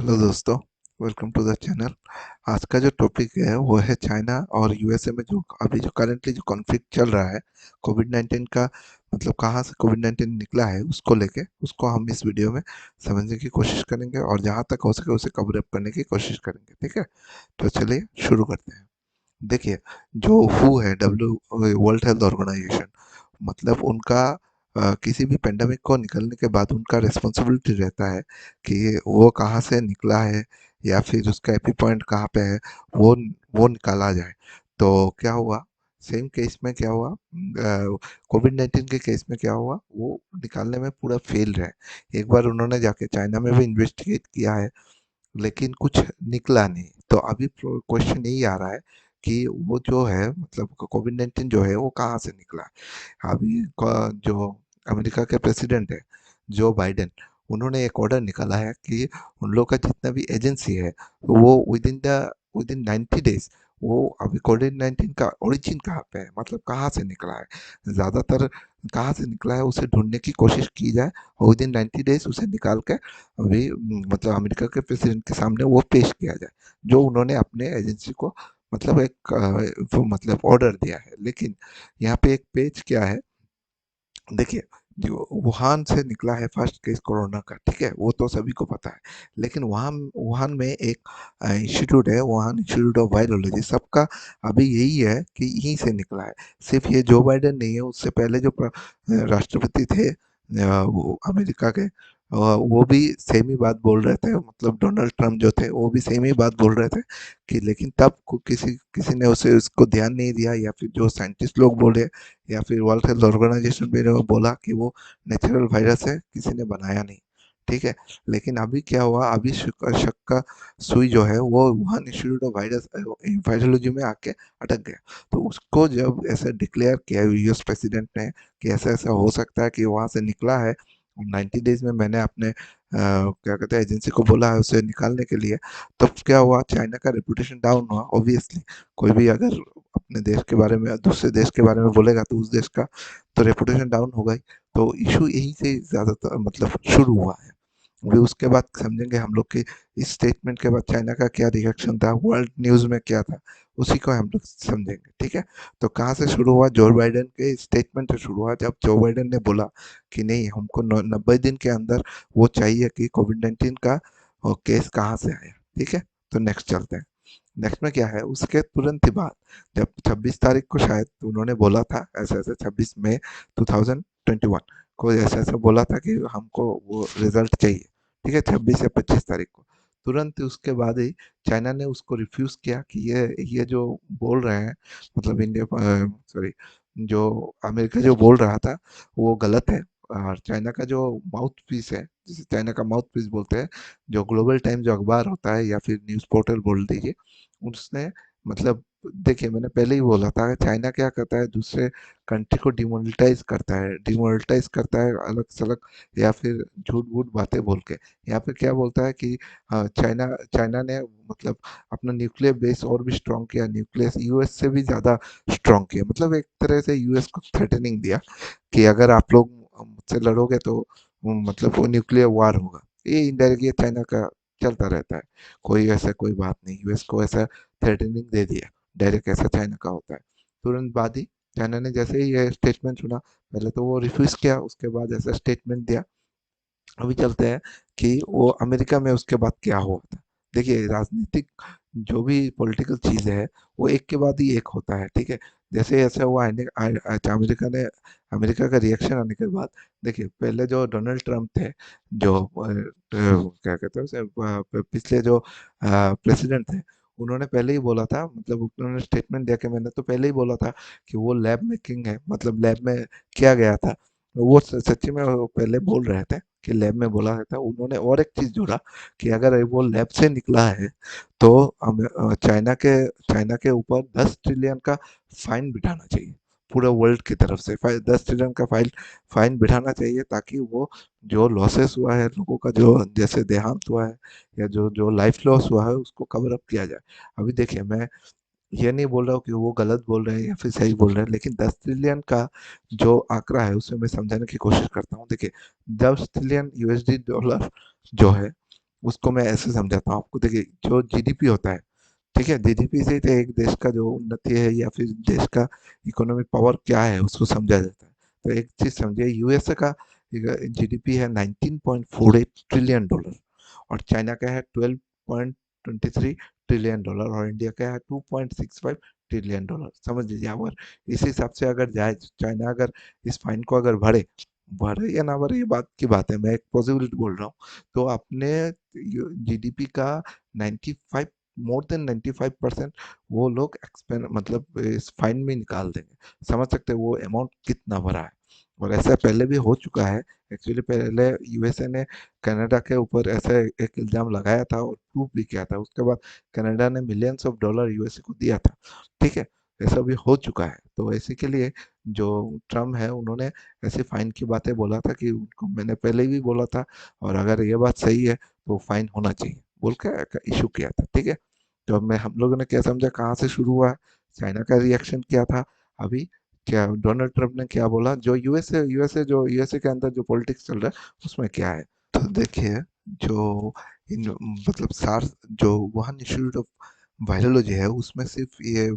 Hello दोस्तों, welcome to the channel. आज का जो टॉपिक है वो है चाइना और यूएसए में जो अभी जो करंटली जो कॉन्फ्लिक्ट चल रहा है कोविड 19 का। मतलब कहाँ से कोविड 19 निकला है उसको लेके उसको हम इस वीडियो में समझने की कोशिश करेंगे और जहाँ तक हो सके उसे कवर अप करने की कोशिश करेंगे। ठीक है, तो चलिए शुरू करते हैं। देखिए, जो हु है, डब्ल्यू वर्ल्ड हेल्थ ऑर्गेनाइजेशन, मतलब उनका किसी भी पेंडेमिक को निकलने के बाद उनका रिस्पॉन्सिबिलिटी रहता है कि वो कहाँ से निकला है या फिर उसका एपी पॉइंट कहाँ पे है, वो वो निकाला जाए। तो क्या हुआ, सेम केस में क्या हुआ, कोविड 19 के केस में क्या हुआ, वो निकालने में पूरा फेल रहे। एक बार उन्होंने जाके चाइना में भी इन्वेस्टिगेट किया है लेकिन कुछ निकला नहीं। तो अभी क्वेश्चन यही आ रहा है कि वो जो है, मतलब कोविड 19 जो है वो कहाँ से निकला। अभी जो अमेरिका के प्रेसिडेंट है जो बाइडेन, उन्होंने एक ऑर्डर निकाला है कि उन लोग का जितना भी एजेंसी है वो विद इन 90 डेज, वो अभी कोविड 19 का ओरिजिन कहाँ पे है, मतलब कहाँ से निकला है, ज़्यादातर कहाँ से निकला है उसे ढूंढने की कोशिश की जाए और विद इन 90 डेज उसे निकाल के अभी मतलब अमेरिका के प्रेसिडेंट के सामने वो पेश किया जाए, जो उन्होंने अपने एजेंसी को मतलब एक मतलब ऑर्डर दिया है। लेकिन यहाँ पे एक पेज क्या है, देखिए, जो वुहान से निकला है फर्स्ट केस कोरोना का, ठीक है, वो तो सभी को पता है। लेकिन वहाँ वुहान में एक इंस्टीट्यूट है, वुहान इंस्टीट्यूट ऑफ वायरोलॉजी, सबका अभी यही है कि यहीं से निकला है। सिर्फ ये जो बाइडेन नहीं है, उससे पहले जो राष्ट्रपति थे वो अमेरिका के, वो भी सेम ही बात बोल रहे थे, मतलब डोनाल्ड ट्रम्प जो थे वो भी सेम ही बात बोल रहे थे कि, लेकिन तब किसी किसी ने उसे उसको ध्यान नहीं दिया, या फिर जो साइंटिस्ट लोग बोले या फिर वर्ल्ड हेल्थ ऑर्गेनाइजेशन भी ने बोला कि वो नेचुरल वायरस है, किसी ने बनाया नहीं। ठीक है, लेकिन अभी क्या हुआ, अभी शक का सुई जो है वो Wuhan institute of virus virology में आके अटक गया। तो उसको जब ऐसे डिक्लेयर किया यूएस प्रेसिडेंट ने कि ऐसा ऐसा हो सकता है कि वहाँ से निकला है, 90 डेज में मैंने अपने क्या कहते हैं एजेंसी को बोला है उसे निकालने के लिए, तब क्या हुआ, चाइना का रेपुटेशन डाउन हुआ ऑब्वियसली। कोई भी अगर अपने देश के बारे में दूसरे देश के बारे में बोलेगा तो उस देश का तो रेपुटेशन डाउन होगा ही। तो इशू यही से ज़्यादातर मतलब शुरू हुआ है। अभी उसके बाद समझेंगे हम लोग कि इस स्टेटमेंट के बाद चाइना का क्या रिएक्शन था, वर्ल्ड न्यूज़ में क्या था, उसी को हम लोग समझेंगे। ठीक है, तो कहाँ से शुरू हुआ, जो बाइडेन के स्टेटमेंट से शुरू हुआ, जब जो बाइडेन ने बोला कि नहीं, हमको 90 दिन के अंदर वो चाहिए कि कोविड 19 का केस कहाँ से आया। ठीक है, तो नेक्स्ट चलते हैं। नेक्स्ट में क्या है, उसके तुरंत ही बाद जब 26 तारीख को शायद उन्होंने बोला था ऐसे ऐसे, 26 मई 2021 को ऐसे ऐसे बोला था कि हमको वो रिजल्ट चाहिए। ठीक है, 26 या 25 तारीख को तुरंत उसके बाद ही चाइना ने उसको रिफ्यूज किया कि ये जो बोल रहे हैं, मतलब इंडिया, सॉरी, जो अमेरिका जो बोल रहा था वो गलत है। और चाइना का जो माउथ पीस है, जिसे चाइना का माउथ पीस बोलते हैं, जो ग्लोबल टाइम जो अखबार होता है या फिर न्यूज़ पोर्टल बोल दीजिए, उसने मतलब, देखिए मैंने पहले ही बोला था, चाइना क्या करता है, दूसरे कंट्री को डिमोनेटाइज करता है, डिमोनेटाइज करता है अलग सलग या फिर झूठ मूठ बातें बोल के। यहाँ पे क्या बोलता है कि चाइना चाइना ने मतलब अपना न्यूक्लियर बेस और भी स्ट्रांग किया, न्यूक्लियस यूएस से भी ज़्यादा स्ट्रांग किया, मतलब एक तरह से यूएस को थ्रेटनिंग दिया कि अगर आप लोग मुझसे लड़ोगे तो मतलब वो न्यूक्लियर वार होगा। ये इनडायरेक्टली चाइना का चलता रहता है, कोई ऐसा कोई बात नहीं, यूएस को ऐसा थ्रेटनिंग दे दिया, डायरेक्ट ऐसा चाइना का होता है। तुरंत बाद ही चाइना ने जैसे ही ये स्टेटमेंट सुना, पहले तो वो रिफ्यूज किया, उसके बाद ऐसा स्टेटमेंट दिया। अभी चलते हैं कि वो अमेरिका में उसके बाद क्या हुआ था। देखिए, राजनीतिक जो भी पॉलिटिकल चीज़ है वो एक के बाद ही एक होता है। ठीक है, जैसे ऐसा हुआ अच्छा, अमेरिका का रिएक्शन आने के बाद, देखिए पहले जो डोनाल्ड ट्रम्प थे, जो क्या कहते हैं उसे, पिछले जो प्रेसिडेंट थे, उन्होंने पहले ही बोला था, मतलब उन्होंने स्टेटमेंट दिया कि मैंने तो पहले ही बोला था कि वो लैब मेकिंग है, मतलब लैब में किया गया था। वो सच्ची में वो पहले बोल रहे थे कि लैब में बोला था। उन्होंने और एक चीज़ जोड़ा कि अगर वो लैब से निकला है तो चाइना के ऊपर 10 ट्रिलियन का फाइन बिठाना चाहिए, पूरे वर्ल्ड की तरफ से 10 ट्रिलियन का फाइन बिठाना चाहिए, ताकि वो जो लॉसेस हुआ है लोगों का, जो जैसे देहांत हुआ है या जो जो लाइफ लॉस हुआ है, उसको कवर अप किया जाए। अभी देखिए, मैं ये नहीं बोल रहा हूँ कि वो गलत बोल रहे हैं या फिर सही बोल रहे हैं, लेकिन 10 ट्रिलियन का जो आंकड़ा है उसे मैं समझाने की कोशिश करता हूँ। देखिए, 10 ट्रिलियन यूएसडी डॉलर जो है उसको मैं ऐसे समझाता हूँ आपको। देखिए, जो जीडीपी होता है, ठीक है, जीडीपी से तो एक देश का जो उन्नति है या फिर देश का इकोनॉमिक पावर क्या है उसको समझा जाता है। तो एक चीज समझिए, यूएसए का जीडीपी है 19.48 ट्रिलियन डॉलर, और चाइना का है 12.23 ट्रिलियन डॉलर, और इंडिया का है 2.65 ट्रिलियन डॉलर। समझ लीजिए, अगर इस हिसाब से अगर जाए, चाइना अगर इस फाइन को अगर भरे, भरे या ना भरे ये बात की बात है, मैं एक पॉसिबिलिटी बोल रहा हूँ। तो अपने जीडीपी का 95, मोर देन 95% वो लोग एक्सपेंड मतलब इस फाइन में निकाल देंगे। समझ सकते हैं वो अमाउंट कितना बड़ा है। और ऐसा पहले भी हो चुका है। एक्चुअली पहले यूएसए ने कनाडा के ऊपर ऐसे एक इल्जाम लगाया था और प्रूव भी किया था। उसके बाद कनाडा ने मिलियंस ऑफ डॉलर यूएसए को दिया था। ठीक है, ऐसा भी हो चुका है। तो इसी के लिए जो ट्रम्प है, उन्होंने ऐसे फाइन की बातें बोला था कि उनको मैंने पहले भी बोला था, और अगर ये बात सही है तो फाइन होना चाहिए बोल के इशू किया था। ठीक है, तो अब मैं हम लोगों ने क्या समझा, कहाँ से शुरू हुआ, चाइना का रिएक्शन क्या था, अभी क्या डोनाल्ड ट्रम्प ने क्या बोला, जो यूएसए के अंदर जो पॉलिटिक्स चल रहा है उसमें क्या है। तो देखिए, जो इन मतलब सार्स, जो वुहान इंस्टीट्यूट ऑफ वायरोलॉजी है, उसमें सिर्फ ये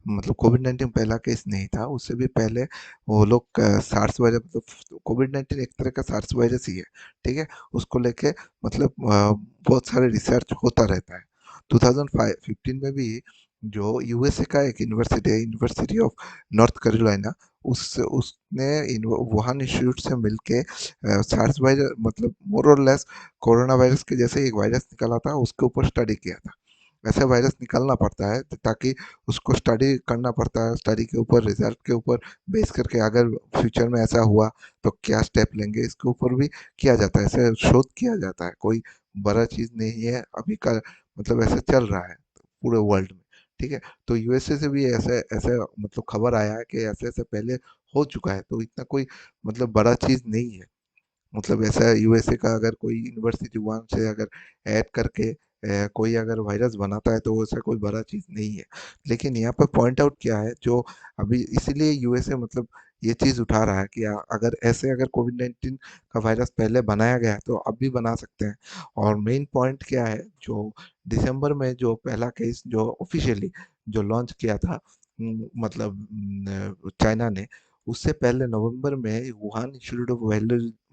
मतलब कोविड 19 पहला केस नहीं था। उससे भी पहले वो लोग सार्स वायरस, मतलब कोविड 19 एक तरह का सार्स वायरस ही है। ठीक है, उसको लेके मतलब बहुत सारे रिसर्च होता रहता है। 2015 में भी जो यूएसए का एक यूनिवर्सिटी है, यूनिवर्सिटी ऑफ नॉर्थ कैरोलिना, उसने वुहान इंस्टीट्यूट से मिलके सार्स वायरस, मतलब मोर और लेस कोरोना वायरस के जैसे एक वायरस निकाला था, उसके ऊपर स्टडी किया था। ऐसा वायरस निकालना पड़ता है ताकि उसको स्टडी करना पड़ता है, स्टडी के ऊपर, रिजल्ट के ऊपर बेस करके अगर फ्यूचर में ऐसा हुआ तो क्या स्टेप लेंगे, इसके ऊपर भी किया जाता है, ऐसे शोध किया जाता है। कोई बड़ा चीज़ नहीं है अभी का, मतलब ऐसे चल रहा है पूरे वर्ल्ड में। ठीक है, तो यूएसए से भी ऐसे ऐसे मतलब खबर आया है कि ऐसे ऐसे पहले हो चुका है, तो इतना कोई मतलब बड़ा चीज़ नहीं है। मतलब ऐसा यूएसए का अगर कोई यूनिवर्सिटी वन से अगर ऐड करके कोई अगर वायरस बनाता है तो वो ऐसा कोई बड़ा चीज़ नहीं है। लेकिन यहाँ पर पॉइंट आउट किया है जो अभी, इसीलिए यूएसए मतलब ये चीज़ उठा रहा है कि अगर ऐसे अगर कोविड 19 का वायरस पहले बनाया गया है तो अब भी बना सकते हैं। और मेन पॉइंट क्या है, जो दिसंबर में जो पहला केस जो ऑफिशियली जो लॉन्च किया था, मतलब चाइना ने, उससे पहले नवंबर में वुहान इंस्टीट्यूट ऑफ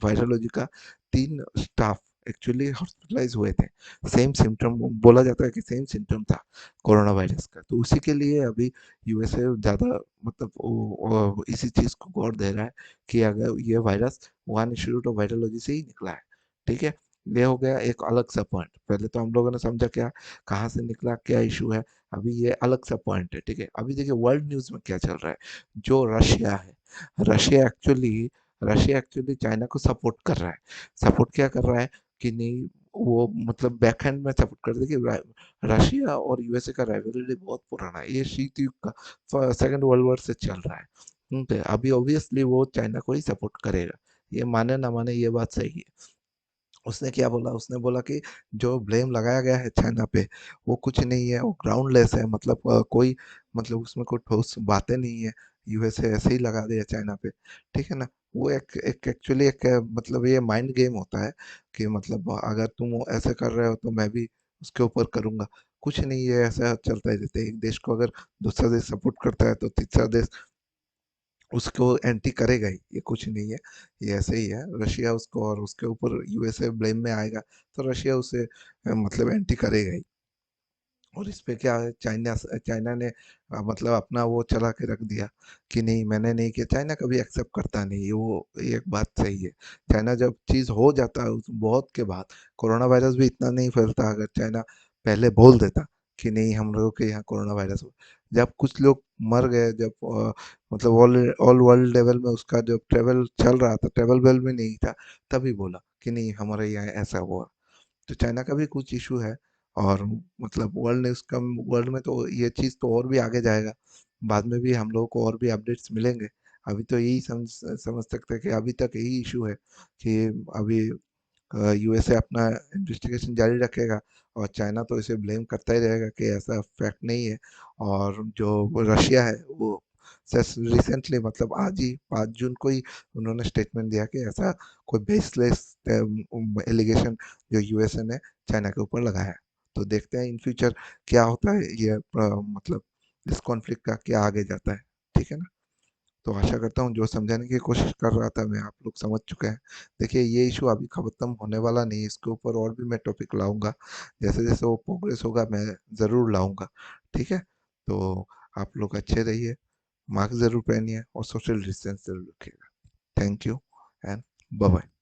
वायरोलॉजी का 3 स्टाफ एक्चुअली हॉस्पिटलाइज हुए थे। सेम सिम्टम, बोला जाता है कि सेम सिम्टम था कोरोना वायरस का। तो उसी के लिए अभी यूएसए ज़्यादा मतलब इसी चीज़ को गौर दे रहा है कि अगर ये virus Wuhan institute of virology से ही निकला है। ठीक है, ये हो गया एक अलग सा पॉइंट। पहले तो हम लोगों ने समझा क्या, कहाँ से निकला, क्या इशू है। अभी ये अलग सा पॉइंट है। ठीक है, अभी देखिए वर्ल्ड न्यूज़ में क्या चल रहा है। जो रशिया है, Russia actually Russia actually China को सपोर्ट कर रहा है। सपोर्ट क्या कर रहा है कि नहीं, वो मतलब बैक हैंड में सपोर्ट कर दे कि रशिया और यूएसए का राइवलरी बहुत पुराना है, ये शीत युग का सेकेंड वर्ल्ड वॉर से चल रहा है। ठीक है, अभी ऑब्वियसली वो चाइना को ही सपोर्ट करेगा, ये माने ना माने ये बात सही है। उसने क्या बोला, उसने बोला कि जो ब्लेम लगाया गया है चाइना पे, वो कुछ नहीं है, वो ग्राउंडलेस है, मतलब कोई मतलब उसमें कोई ठोस बातें नहीं है। यूएसए ऐसे ही लगा दिया चाइना पे। ठीक है ना, वो एक एक एक्चुअली एक मतलब ये माइंड गेम होता है कि मतलब अगर तुम ऐसे कर रहे हो तो मैं भी उसके ऊपर करूंगा। कुछ नहीं है, ऐसा चलता ही रहता है। एक देश को अगर दूसरा देश सपोर्ट करता है तो तीसरा देश उसको एंटी करेगा ही, ये कुछ नहीं है। ये ऐसे ही है, रशिया उसको और उसके ऊपर यूएसए ब्लेम में आएगा तो रशिया उसे मतलब एंटी करेगा ही। और इस पे क्या है, चाइना चाइना ने मतलब अपना वो चला के रख दिया कि नहीं मैंने नहीं किया। चाइना कभी एक्सेप्ट करता नहीं, ये एक बात सही है। चाइना जब चीज़ हो जाता है बहुत के बाद, कोरोना वायरस भी इतना नहीं फैलता अगर चाइना पहले बोल देता कि नहीं हम लोगों के यहाँ कोरोना वायरस हुआ। जब कुछ लोग मर गए, जब मतलब ऑल ऑल वर्ल्ड लेवल में उसका जब ट्रेवल चल रहा था, ट्रेवल बेल में नहीं था, तभी बोला कि नहीं हमारे यहाँ ऐसा हुआ। तो चाइना का भी कुछ इशू है। और मतलब वर्ल्ड में तो ये चीज़ तो और भी आगे जाएगा। बाद में भी हम लोगों को और भी अपडेट्स मिलेंगे। अभी तो यही समझ सकते हैं कि अभी तक यही इशू है कि अभी यूएसए अपना इन्वेस्टिगेशन जारी रखेगा, और चाइना तो इसे ब्लेम करता ही रहेगा कि ऐसा फैक्ट नहीं है। और जो रशिया है वो रिसेंटली मतलब आज ही 5 जून को ही उन्होंने स्टेटमेंट दिया कि ऐसा कोई बेसलेस एलिगेशन जो यूएसए ने चाइना के ऊपर लगाया है। तो देखते हैं इन फ्यूचर क्या होता है, ये मतलब इस कॉन्फ्लिक्ट का क्या आगे जाता है। ठीक है ना। तो आशा करता हूँ जो समझाने की कोशिश कर रहा था मैं, आप लोग समझ चुके हैं। देखिए ये इशू अभी खत्म होने वाला नहीं है, इसके ऊपर और भी मैं टॉपिक लाऊंगा। जैसे जैसे वो प्रोग्रेस होगा मैं ज़रूर लाऊंगा। ठीक है। तो आप लोग अच्छे रहिए, मास्क ज़रूर पहनिए और सोशल डिस्टेंस जरूर रखिएगा। Thank you and bye bye.